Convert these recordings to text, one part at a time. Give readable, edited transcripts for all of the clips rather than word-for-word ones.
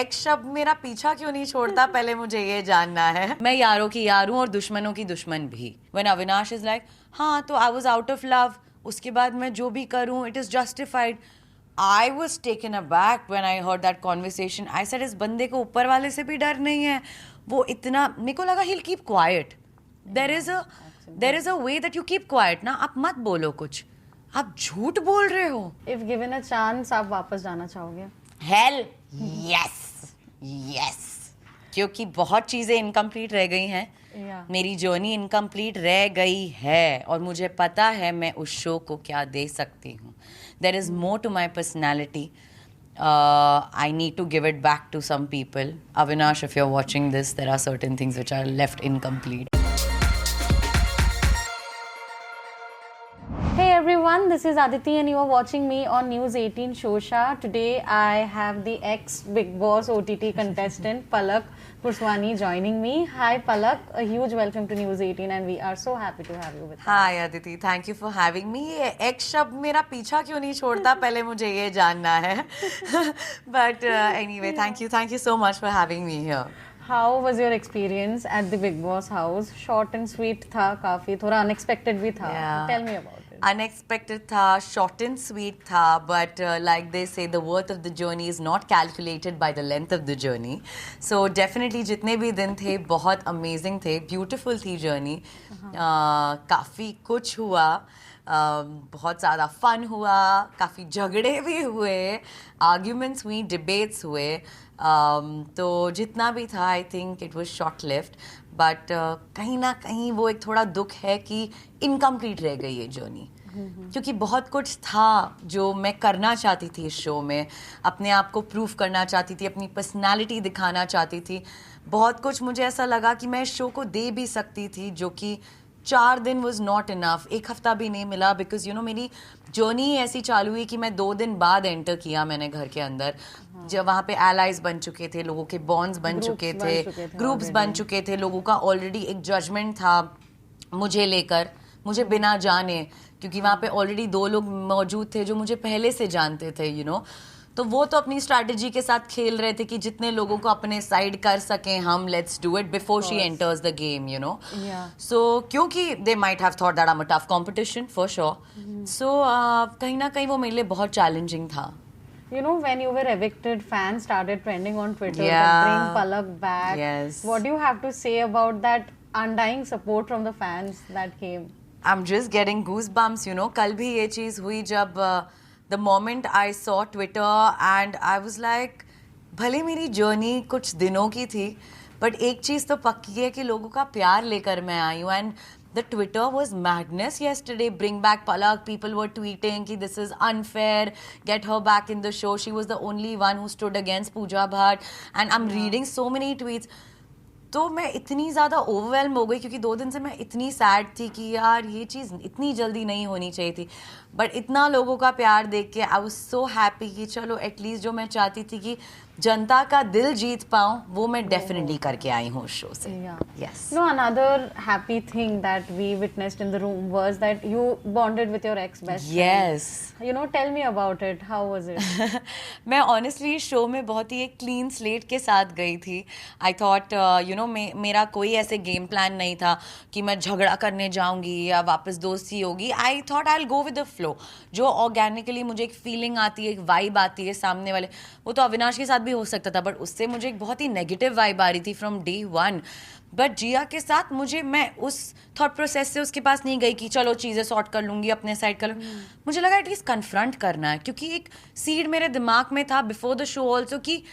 एक शब्द मेरा पीछा क्यों नहीं छोड़ता, पहले मुझे ये जानना है। मैं यारों की यार हूँ और दुश्मनों की दुश्मन भी। When अविनाश इज लाइक हाँ तो I was out of love, उसके बाद मैं जो भी करूँ it is justified. I was taken aback when I heard that conversation. I said इस बंदे को ऊपर वाले से भी डर नहीं है। वो इतना मेरे को लगा he'll keep quiet. There is a way that you keep quiet ना, आप मत बोलो कुछ, आप झूठ बोल रहे हो। If given a chance, आप वापस जाना चाहोगे? Hell yes, क्योंकि बहुत चीजें इनकम्प्लीट रह गई हैं। मेरी जर्नी इनकम्प्लीट रह गई है और मुझे पता है मैं उस शो को क्या दे सकती हूँ। There is more to my personality. I need to give it back to some people. Avinash, if you're watching this, there are certain things which are left incomplete. Hey everyone, this is Aditi and you are watching me on News 18 Shosha. Today I have the ex-Big Boss OTT contestant Palak Purswani joining me. Hi Palak, a huge welcome to News 18 and we are so happy to have you with us. Hi Aditi, thank you for having me. एक शब्द मेरा पीछा क्यों नहीं छोड़ता, पहले मुझे ये जानना है। But anyway, thank you so much for having me here. How was your experience at the Big Boss house? Short and sweet था काफी, थोड़ा unexpected भी था. Yeah. Tell me about it. Unexpected था, short and sweet था, but like they say, the worth of the journey is not calculated by the length of the journey. So definitely जितने भी दिन थे बहुत amazing थे, beautiful थी journey. काफ़ी कुछ हुआ, बहुत ज़्यादा fun हुआ, काफ़ी झगड़े भी हुए, arguments हुई, debates हुए. तो जितना भी था I think it was short lived. But कहीं ना कहीं वो एक थोड़ा दुख है कि इनकम्प्लीट रह गई ये जर्नी, क्योंकि बहुत कुछ था जो मैं करना चाहती थी इस शो में, अपने आप को प्रूव करना चाहती थी, अपनी पर्सनालिटी दिखाना चाहती थी। बहुत कुछ मुझे ऐसा लगा कि मैं इस शो को दे भी सकती थी, जो कि 4 दिन वॉज नॉट इनफ, 1 हफ्ता भी नहीं मिला, बिकॉज यू नो मेरी जर्नी ऐसी चालू हुई कि मैं 2 दिन बाद एंटर किया मैंने घर के अंदर, जब वहाँ पे एलाइज बन चुके थे, लोगों के बॉन्ड्स बन चुके थे, ग्रुप्स बन चुके थे, लोगों का ऑलरेडी एक जजमेंट था मुझे लेकर, मुझे बिना जाने, क्योंकि वहाँ पे ऑलरेडी 2 लोग मौजूद थे जो मुझे पहले से जानते थे, यू नो। तो वो तो अपनी स्ट्रैटेजी के साथ खेल रहे थे कि जितने लोगों को अपने साइड कर सकें हम, let's do it before she enters the game, you know. So क्योंकि they might have thought that I am a tough competition for sure. So कहीं ना कहीं वो मेरे लिए बहुत चैलेंजिंग था। You know, when you were evicted, fans started trending on Twitter Yeah. to bring Palak back. Yes. What do you have to say about that undying support from the fans that came? I'm just getting goosebumps, you know. कल भी ये चीज़ हुई जब the moment I saw Twitter and I was like, भले मेरी journey कुछ दिनों की थी, but एक चीज़ तो पक्की है कि लोगों का प्यार लेकर मैं आई हूँ। And the Twitter was madness yesterday. Bring back Palak. People were tweeting कि this is unfair. Get her back in the show. She was the only one who stood against Pooja Bhatt. And I'm reading so many tweets. तो मैं इतनी ज़्यादा overwhelm हो गई, क्योंकि 2 दिन से मैं इतनी सैड थी कि यार ये चीज़ इतनी जल्दी नहीं होनी चाहिए थी। बट इतना लोगों का प्यार देख के आई वाज सो हैप्पी कि चलो एटलीस्ट जो मैं चाहती थी कि जनता का दिल जीत पाऊँ, वो मैं डेफिनेटली करके आई हूँ उस शो से। Yes. No, another happy thing that we witnessed in the room was that you bonded with your ex-best friend. Yes. You know, tell me about it. How was it? मैं honestly show में बहुत ही एक clean slate के साथ गई थी। I thought you know मेरा कोई ऐसे गेम प्लान नहीं था कि मैं झगड़ा करने जाऊंगी या वापस दोस्ती होगी। I thought I will go with the flow. जो ऑर्गेनिकली मुझे एक फीलिंग आती है, एक वाइब आती है सामने वाले, वो तो अविनाश के साथ भी हो सकता था, बट उससे मुझे एक बहुत ही नेगेटिव वाइब आ रही थी फ्रॉम डे 1। बट जिया के साथ मैं उस थॉट प्रोसेस से उसके पास नहीं गई कि चलो चीज़ें सॉर्ट कर लूँगी, अपने साइड कर लूँगी। मुझे लगा एटलीस्ट कन्फ्रंट करना है, क्योंकि एक सीड मेरे दिमाग में था बिफोर द शो ऑल्सो कि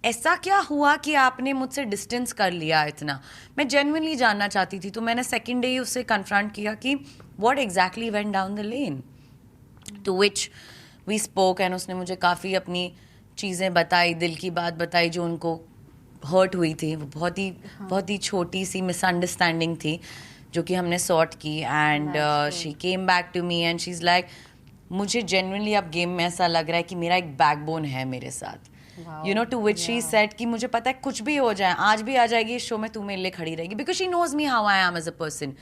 ऐसा क्या हुआ कि आपने मुझसे डिस्टेंस कर लिया इतना। मैं जेन्युइनली जानना चाहती थी, तो मैंने सेकेंड डे ही उससे कन्फ्रंट किया कि what exactly went down the lane, to which we spoke. And उसने मुझे काफ़ी अपनी चीज़ें बताई, दिल की बात बताई जो उनको हर्ट हुई थी। वो बहुत ही छोटी सी मिसअंडरस्टैंडिंग थी जो कि हमने सॉर्ट की। And she came back to me and she is like, मुझे जेन्युइनली अब गेम में ऐसा लग रहा है कि मेरा एक बैकबोन है मेरे साथ, you know. To which she said कि मुझे पता है कुछ भी हो जाए, आज भी आ जाएगी इस शो में, तू मेरे लिए खड़ी रहेगी, because she knows me how I am as a person.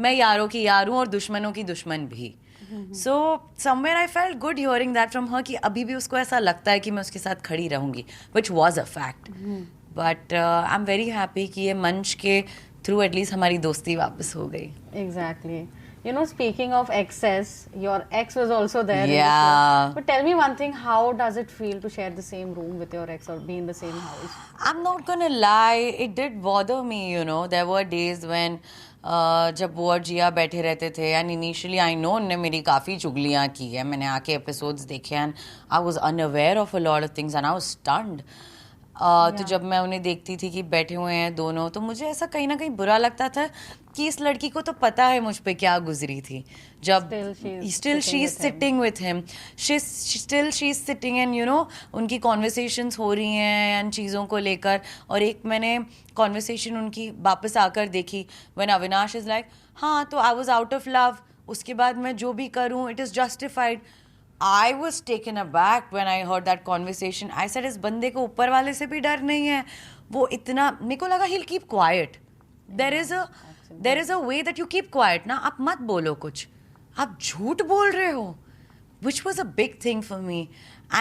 मैं यारों की यार हूँ और दुश्मनों की दुश्मन भी। So somewhere I felt good hearing that from her कि अभी भी उसको ऐसा लगता है कि मैं उसके साथ खड़ी रहूंगी, which was a fact. But I am very happy कि ये मंच के थ्रू एटलीस्ट हमारी दोस्ती वापस हो गई. Exactly. You know, speaking of exes, your ex was also there in the Yeah. show. But tell me one thing, how does it feel to share the same room with your ex or be in the same house? I'm not gonna lie, it did bother me, you know. There were days when जब वो और जिया बैठे रहते थे and initially I know उनने मेरी काफ़ी चुगलियाँ की है. मैंने आके एपिसोड्स देखे and I was unaware of a lot of things and I was stunned. तो जब मैं उन्हें देखती थी कि बैठे हुए हैं दोनों, तो मुझे ऐसा कहीं ना कहीं बुरा लगता था कि इस लड़की को तो पता है मुझ पे क्या गुजरी थी. जब still she is sitting with him, still she is sitting and you know उनकी कॉन्वर्सेशंस हो रही हैं एंड चीज़ों को लेकर. और एक मैंने कॉन्वर्सेशन उनकी वापस आकर देखी व्हेन अविनाश इज लाइक, हाँ तो I was out of love, उसके बाद मैं जो भी करूँ it is justified. I was taken aback when I heard that conversation. I said, इस बंदे को ऊपर वाले से भी डर नहीं है. वो इतना, मेरे को लगा he'll keep quiet. There is a way that you keep quiet ना. आप मत बोलो कुछ, आप झूठ बोल रहे हो. Which was a big thing for me.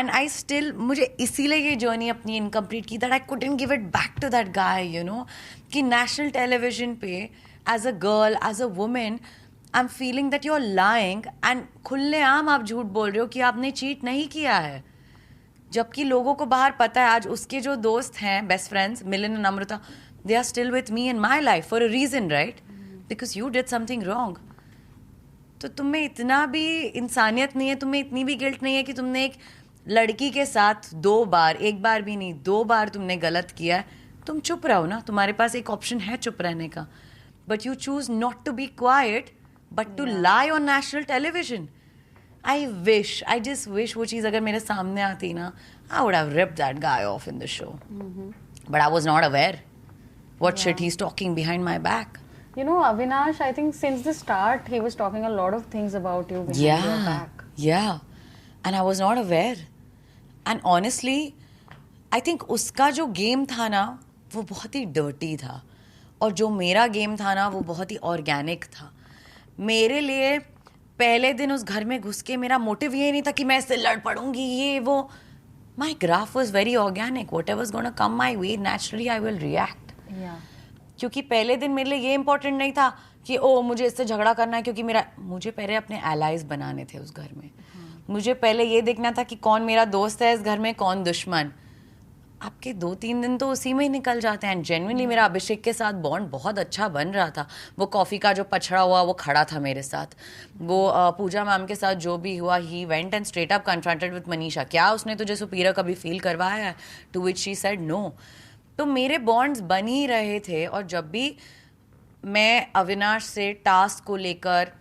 And I still, मुझे इसीलिए ये जर्नी अपनी इनकम्प्लीट की, that I couldn't give it back to that guy, you know. कि national television पे as a girl, as a woman, I'm feeling that you're lying and खुले आम आप झूठ बोल रहे हो कि आपने चीट नहीं किया है, जबकि लोगों को बाहर पता है. आज उसके जो दोस्त हैं, best friends Milan and Amrita, they are still with me in my life for a reason, right? Because you did something wrong. तो तुम्हें इतना भी इंसानियत नहीं है, तुम्हें इतनी भी गिल्ट नहीं है कि तुमने एक लड़की के साथ 2 बार, एक बार भी नहीं 2 बार तुमने गलत किया है. तुम चुप रहो ना, तुम्हारे पास एक ऑप्शन है चुप रहने का. But you choose not to be quiet but to lie on national television. I just wish वो चीज़ अगर मेरे सामने आती ना, I would have ripped that guy off in the show. But I was not aware what shit he's talking behind my back. You know, Avinash, I think since the start he was talking a lot of things about you behind your back. Yeah. And I was not aware. And honestly, I think उसका जो game था ना, वो बहुत ही dirty था. और जो मेरा गेम था ना, वो बहुत ही organic था. मेरे लिए पहले दिन उस घर में घुस के मेरा मोटिव ये नहीं था कि मैं इससे लड़ पड़ूंगी ये वो. My graph was very organic. Whatever gonna come my way, naturally I will react. क्योंकि पहले दिन मेरे लिए ये इंपॉर्टेंट नहीं था कि ओ मुझे इससे झगड़ा करना है, क्योंकि मुझे पहले अपने एलाइज बनाने थे उस घर में. मुझे पहले ये देखना था कि कौन मेरा दोस्त है इस घर में, कौन दुश्मन. आपके 2-3 दिन तो उसी में ही निकल जाते हैं. जेन्युइनली मेरा अभिषेक के साथ बॉन्ड बहुत अच्छा बन रहा था. वो कॉफ़ी का जो पछड़ा हुआ वो खड़ा था मेरे साथ. वो पूजा मैम के साथ जो भी हुआ, he went and straight up confronted with Manisha, क्या उसने तुझे सुपीरियर कभी फील करवाया है? To which she said no. तो मेरे बॉन्ड्स बन ही रहे थे. और जब भी मैं अविनाश से टास्क को लेकर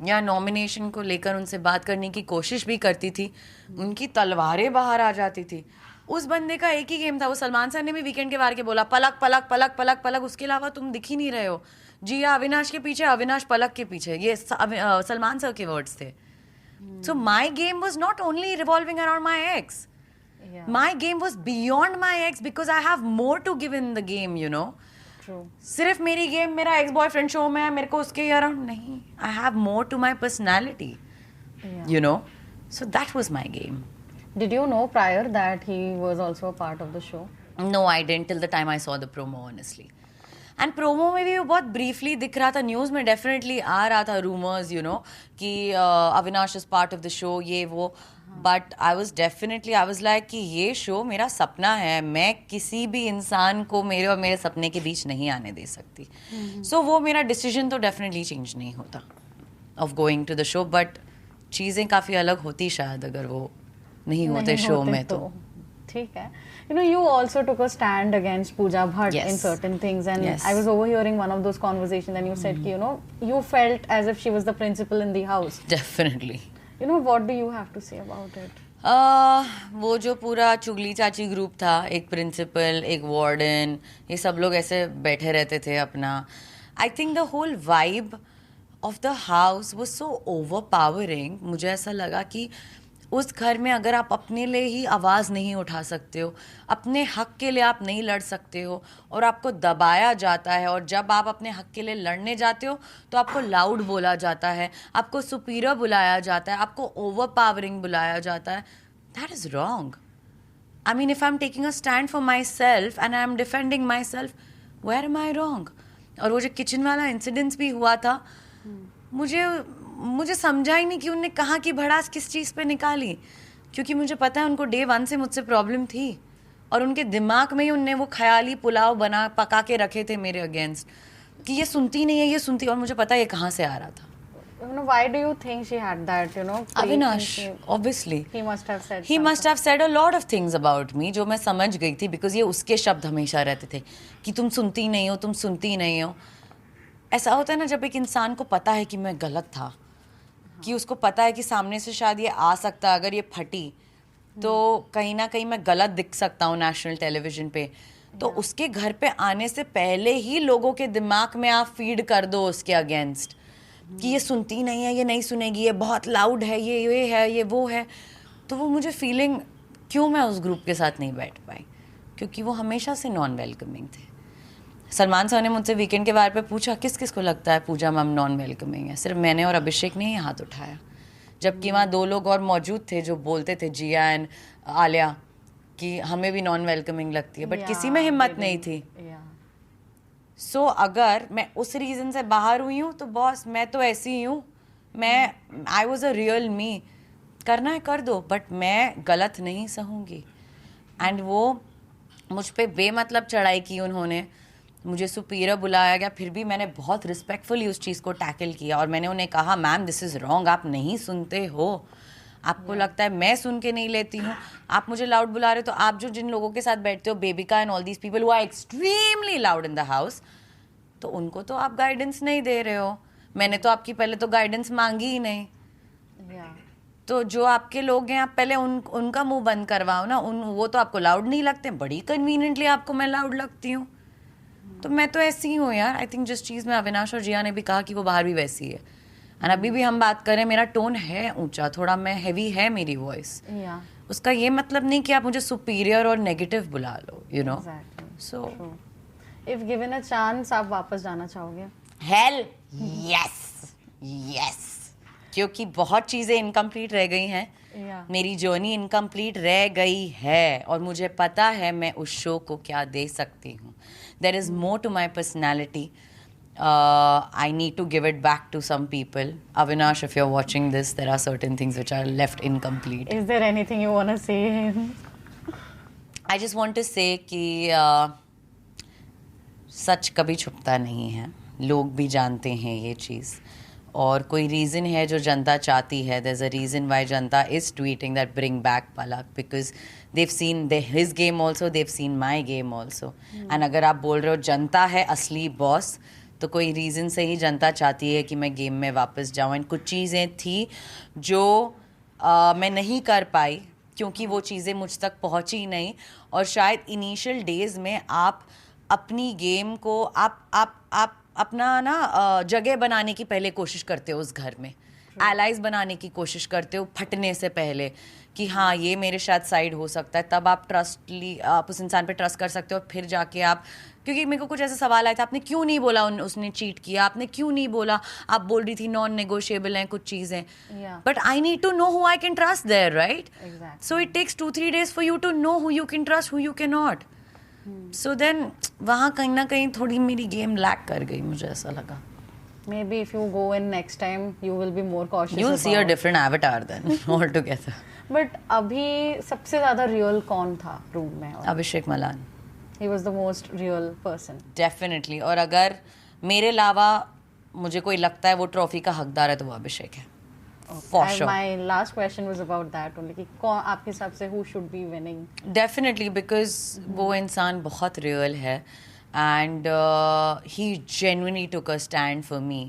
या नॉमिनेशन को लेकर उनसे बात करने की कोशिश भी करती थी, उनकी तलवारें बाहर आ जाती थी. उस बंदे का एक ही गेम था. वो सलमान सर ने भी वीकेंड के बार के बोला, पलक पलक पलक पलक पलक, उसके अलावा तुम दिख ही नहीं रहे हो. जिया अविनाश के पीछे, अविनाश पलक के पीछे. ये सलमान सर के वर्ड्स थे. So my game was not only revolving around my ex. My game was beyond my ex because I have more to give in the game, you know. सिर्फ मेरी गेम मेरा एक्स बॉयफ्रेंड शो में है, मेरे को उसके around नहीं. I have more to my personality, you know. So that was my game. Did you know prior that he was also a part of the show? No, I didn't till the time I saw the promo, honestly. And promo में भी वो बहुत briefly दिख रहा था. News में definitely आ रहा था rumors, you know, कि Avinash is part of the show, ये वो. But I was like कि ये show मेरा सपना है. मैं किसी भी इंसान को मेरे और मेरे सपने के बीच नहीं आने दे सकती. So वो मेरा decision तो definitely change नहीं होता of going to the show. But चीज़ें काफ़ी अलग होती शायद अगर वो नहीं होते शो में तो. ठीक है. You know, you also took a stand against Pooja Bhatt in certain things, and I was overhearing one of those conversations, and you said कि you know you felt as if she was the principal in the house. Definitely. You know, what do you have to say about it? वो जो पूरा चुगली चाची group था, एक principal, एक warden, ये सब लोग ऐसे बैठे रहते थे अपना. I think the whole vibe of the house was so overpowering. मुझे ऐसा लगा कि उस घर में अगर आप अपने लिए ही आवाज़ नहीं उठा सकते हो, अपने हक के लिए आप नहीं लड़ सकते हो और आपको दबाया जाता है, और जब आप अपने हक के लिए लड़ने जाते हो तो आपको लाउड बोला जाता है, आपको सुपीरियर बुलाया जाता है, आपको ओवर पावरिंग बुलाया जाता है, that is wrong. I mean, if I'm taking a stand for myself and I'm defending myself, where am I wrong? और वो जो किचन वाला इंसिडेंस भी हुआ था, मुझे समझा ही नहीं कि उनने कहाँ की भड़ास किस चीज़ पे निकाली, क्योंकि मुझे पता है उनको डे 1 से मुझसे प्रॉब्लम थी और उनके दिमाग में ही उनने वो ख्याली पुलाव पका के रखे थे मेरे अगेंस्ट कि ये सुनती नहीं है, ये सुनती, और मुझे पता है ये कहाँ से आ रहा था. Why do you think she had that, Avinash, obviously. He must have said He must have said a lot of things about me जो मैं समझ गई थी, because ये उसके शब्द हमेशा रहते थे कि तुम सुनती नहीं हो, तुम सुनती नहीं हो. ऐसा होता है ना जब एक इंसान को पता है कि मैं गलत था, कि उसको पता है कि सामने से शायद ये आ सकता है, अगर ये फटी तो कहीं ना कहीं मैं गलत दिख सकता हूँ नेशनल टेलीविजन पे, तो उसके घर पे आने से पहले ही लोगों के दिमाग में आप फीड कर दो उसके अगेंस्ट कि ये सुनती नहीं है, ये नहीं सुनेगी, ये बहुत लाउड है, ये है, ये वो है. तो वो मुझे फीलिंग, क्यों मैं उस ग्रुप के साथ नहीं बैठ पाई, क्योंकि वो हमेशा से नॉन वेलकमिंग थे. सलमान सर ने मुझसे वीकेंड के बारे पे पूछा किस किस को लगता है पूजा मैम नॉन वेलकमिंग है. सिर्फ मैंने और अभिषेक ने ही हाथ उठाया, जबकि वहाँ 2 लोग और मौजूद थे जो बोलते थे, जिया एंड आलिया, कि हमें भी नॉन वेलकमिंग लगती है, बट किसी में हिम्मत नहीं थी. सो अगर मैं उस रीज़न से बाहर हुई हूँ तो बॉस मैं तो ऐसी ही हूँ, मैं I was a real me, करना है कर दो, बट मैं गलत नहीं सहूँगी. एंड वो मुझ पे बेमतलब चढ़ाई की उन्होंने, मुझे सुपीरियर बुलाया गया, फिर भी मैंने बहुत रिस्पेक्टफुली उस चीज़ को टैकल किया और मैंने उन्हें कहा मैम दिस इज़ रॉन्ग, आप नहीं सुनते हो, आपको लगता है मैं सुन के नहीं लेती हूँ, आप मुझे लाउड बुला रहे हो. तो आप जो जिन लोगों के साथ बैठते हो, Bebika and all these people who are extremely loud in the house, तो उनको तो आप गाइडेंस नहीं दे रहे हो. मैंने तो आपकी पहले तो गाइडेंस मांगी ही नहीं. तो जो आपके लोग हैं आप पहले उनका मुंह बंद करवाओ ना. वो तो आपको लाउड नहीं लगते, बड़ी कन्वीनियंटली आपको मैं लाउड लगती हूँ. तो मैं तो ऐसी ही हूँ यार. आई थिंक जिस चीज़ में अविनाश और जिया ने भी कहा कि वो बाहर भी वैसी है, और अभी भी हम बात करें, मेरा टोन है ऊंचा थोड़ा, मैं हैवी है मेरी वॉइस, उसका ये मतलब नहीं कि आप मुझे सुपीरियर और नेगेटिव बुला लो, you know. So if given a chance आप वापस जाना चाहोगे? हेल यस, क्योंकि बहुत चीज़ें इनकम्प्लीट रह गई हैं. मेरी जर्नी इनकम्प्लीट रह गई है और मुझे पता है मैं उस शो को क्या दे सकती हूँ. There is more to my personality. I need to give it back to some people. Avinash, if you're watching this, there are certain things which are left incomplete. Is there anything you want to say? I just want to say कि सच कभी छुपता नहीं है, लोग भी जानते हैं ये चीज़, और कोई रीज़न है जो जनता चाहती है. There's a reason why Janata is tweeting that bring back Palak, because they've seen his game also, they've seen my game also. And अगर आप बोल रहे हो जनता है असली बॉस, तो कोई रीज़न से ही जनता चाहती है कि मैं गेम में वापस जाऊँ. एंड कुछ चीज़ें थी जो मैं नहीं कर पाई क्योंकि वो चीज़ें मुझ तक पहुँची नहीं, और शायद इनिशियल डेज़ में आप अपनी गेम को आप अपना ना जगह बनाने की पहले कोशिश करते हो, उस घर में एलाइज बनाने की कोशिश करते हो फटने से पहले, कि हाँ ये मेरे शायद साइड हो सकता है, तब आप उस इंसान पे ट्रस्ट कर सकते हो. फिर जाके आप, क्योंकि मेरे को कुछ ऐसा सवाल आया था, आपने क्यों नहीं बोला उसने चीट किया, आपने क्यों नहीं बोला, आप बोल रही थी नॉन नेगोशिएबल हैं कुछ चीज़ें, but I need to know who I can trust there, right? So it takes 2-3 days for you to know who you can trust, who you can not. So then वहाँ कहीं ना कहीं थोड़ी मेरी game lack कर गई, मुझे ऐसा लगा. Maybe if you go in next time, you will be more cautious. You'll see a different avatar then altogether. But अभी सबसे ज़्यादा real कौन था रूम में? अभिषेक Malan. He was the most real person. Definitely. और अगर मेरे अलावा मुझे कोई लगता है वो ट्रॉफी का हकदार है तो वो अभिषेक है. For sure. My last question was about that only. कि कौन आपके हिसाब से who should be winning? Definitely, because वो इंसान बहुत real है. And he genuinely took a stand for me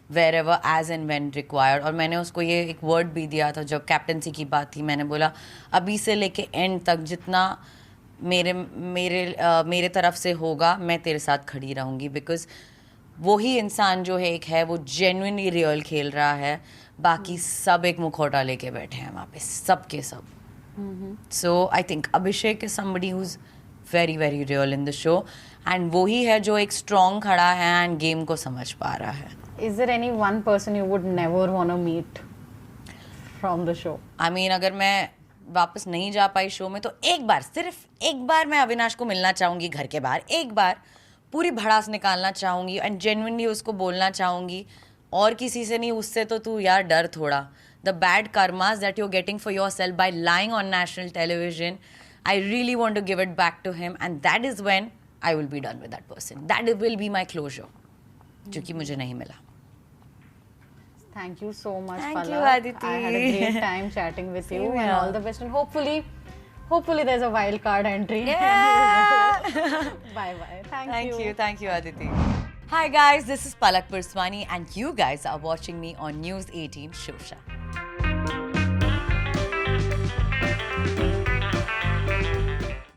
wherever as and when required. और मैंने उसको ये एक वर्ड भी दिया था जब कैप्टनसी की बात थी, मैंने बोला अभी से लेके एंड तक जितना मेरे तरफ से होगा मैं तेरे साथ खड़ी रहूँगी. बिकॉज वही इंसान जो है एक है वो जेन्युइनली रियल खेल रहा है, बाकी सब एक मुखौटा लेके बैठे हैं वहाँ पे, सब के सब. So I think Abhishek is somebody who's very very real in the show, and वो ही है जो एक strong खड़ा है and game को समझ पा रहा है. Is there any one person you would never want to meet from the show? I mean, अगर मैं वापस नहीं जा पाई शो में तो एक बार, सिर्फ एक बार मैं अविनाश को मिलना चाहूँगी घर के बाहर, एक बार पूरी भड़ास निकालना चाहूँगी एंड जेन्युइनली उसको बोलना चाहूँगी, और किसी से नहीं, उससे तो तू यार डर थोड़ा. The bad karmas that you are getting for yourself by lying on national television, I really want to give it back to him, and that is when I will be done with that person. That will be my closure, जो कि मुझे नहीं मिला. Thank you so much, Thank Palak. you, Aditi. I had a great time chatting with you, Same and here. all the best. And hopefully there's a wild card entry. Yeah. Bye bye. Thank you, Aditi. Hi guys, this is Palak Purswani, and you guys are watching me on News 18 Shosha.